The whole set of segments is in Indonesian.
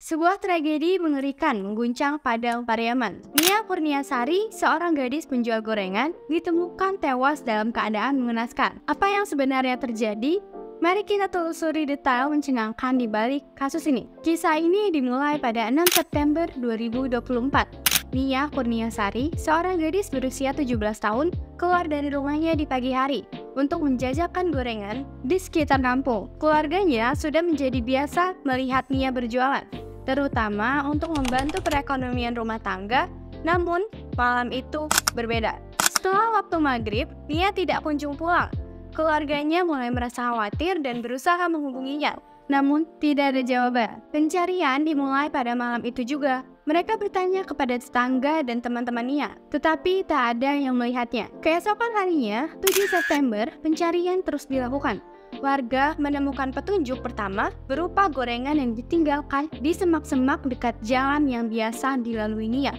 Sebuah tragedi mengerikan mengguncang Padang Pariaman. Nia Kurniasari, seorang gadis penjual gorengan, ditemukan tewas dalam keadaan mengenaskan. Apa yang sebenarnya terjadi? Mari kita telusuri detail mencengangkan di balik kasus ini. Kisah ini dimulai pada 6 September 2024. Nia Kurniasari, seorang gadis berusia 17 tahun, keluar dari rumahnya di pagi hari untuk menjajakan gorengan di sekitar kampung. Keluarganya sudah menjadi biasa melihat Nia berjualan, terutama untuk membantu perekonomian rumah tangga. Namun, malam itu berbeda. Setelah waktu maghrib, Nia tidak kunjung pulang. Keluarganya mulai merasa khawatir dan berusaha menghubunginya, namun tidak ada jawaban. Pencarian dimulai pada malam itu juga. Mereka bertanya kepada tetangga dan teman-teman Nia, tetapi tak ada yang melihatnya. Keesokan harinya, 7 September, pencarian terus dilakukan. Warga menemukan petunjuk pertama berupa gorengan yang ditinggalkan di semak-semak dekat jalan yang biasa dilalui Nia.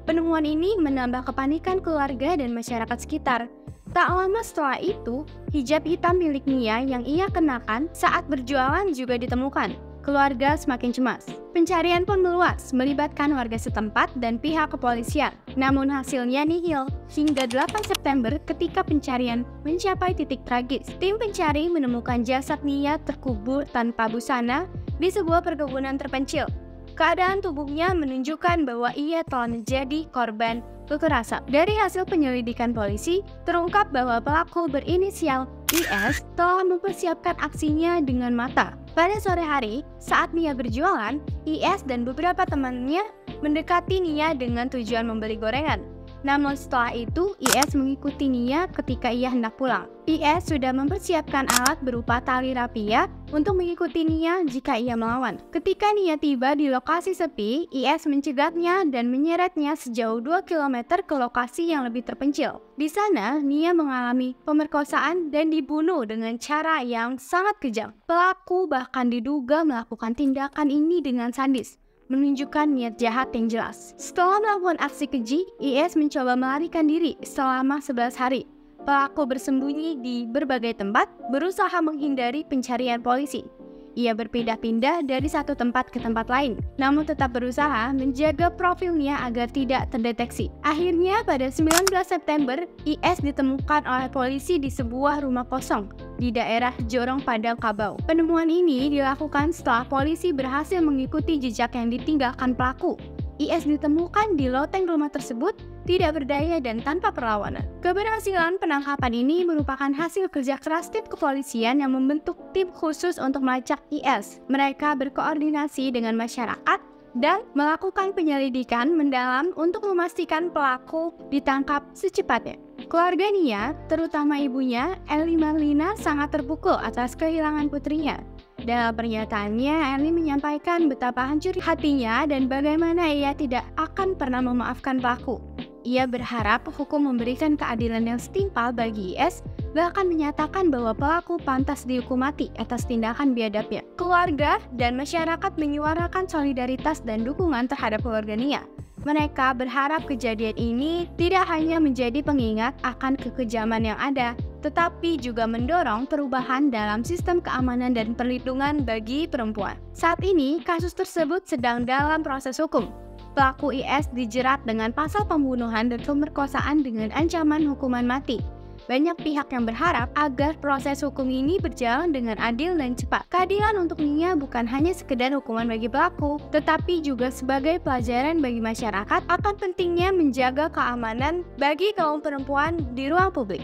Penemuan ini menambah kepanikan keluarga dan masyarakat sekitar. Tak lama setelah itu, hijab hitam milik Nia yang ia kenakan saat berjualan juga ditemukan. Keluarga semakin cemas. Pencarian pun meluas, melibatkan warga setempat dan pihak kepolisian. Namun hasilnya nihil. Hingga 8 September ketika pencarian mencapai titik tragis, tim pencari menemukan jasad Nia terkubur tanpa busana di sebuah perkebunan terpencil. Keadaan tubuhnya menunjukkan bahwa ia telah menjadi korban kekerasan. Dari hasil penyelidikan polisi, terungkap bahwa pelaku berinisial IS telah mempersiapkan aksinya dengan matang. Pada sore hari, saat Nia berjualan, IS dan beberapa temannya mendekati Nia dengan tujuan membeli gorengan. Namun setelah itu, IS mengikuti Nia ketika ia hendak pulang. IS sudah mempersiapkan alat berupa tali rapia untuk mengikuti Nia jika ia melawan. Ketika Nia tiba di lokasi sepi, IS mencegatnya dan menyeretnya sejauh 2 km ke lokasi yang lebih terpencil. Di sana, Nia mengalami pemerkosaan dan dibunuh dengan cara yang sangat kejam. Pelaku bahkan diduga melakukan tindakan ini dengan sadis, menunjukkan niat jahat yang jelas. Setelah melakukan aksi keji, IS mencoba melarikan diri selama 11 hari. Pelaku bersembunyi di berbagai tempat, berusaha menghindari pencarian polisi. Ia berpindah-pindah dari satu tempat ke tempat lain, namun tetap berusaha menjaga profilnya agar tidak terdeteksi. Akhirnya pada 19 September, IS ditemukan oleh polisi di sebuah rumah kosong di daerah Jorong Padang Kabau. Penemuan ini dilakukan setelah polisi berhasil mengikuti jejak yang ditinggalkan pelaku. IS ditemukan di loteng rumah tersebut, tidak berdaya dan tanpa perlawanan. Keberhasilan penangkapan ini merupakan hasil kerja keras tim kepolisian yang membentuk tim khusus untuk melacak IS. Mereka berkoordinasi dengan masyarakat dan melakukan penyelidikan mendalam untuk memastikan pelaku ditangkap secepatnya. Keluarga Nia, terutama ibunya, Eli Marlina, sangat terpukul atas kehilangan putrinya. Dalam pernyataannya, Eli menyampaikan betapa hancur hatinya dan bagaimana ia tidak akan pernah memaafkan pelaku. Ia berharap hukum memberikan keadilan yang setimpal bagi IS, bahkan menyatakan bahwa pelaku pantas dihukum mati atas tindakan biadabnya. Keluarga dan masyarakat menyuarakan solidaritas dan dukungan terhadap keluarga Nia. Mereka berharap kejadian ini tidak hanya menjadi pengingat akan kekejaman yang ada, tetapi juga mendorong perubahan dalam sistem keamanan dan perlindungan bagi perempuan. Saat ini, kasus tersebut sedang dalam proses hukum. Pelaku IS dijerat dengan pasal pembunuhan dan pemerkosaan dengan ancaman hukuman mati. Banyak pihak yang berharap agar proses hukum ini berjalan dengan adil dan cepat. Keadilan untuk Nia bukan hanya sekedar hukuman bagi pelaku, tetapi juga sebagai pelajaran bagi masyarakat akan pentingnya menjaga keamanan bagi kaum perempuan di ruang publik.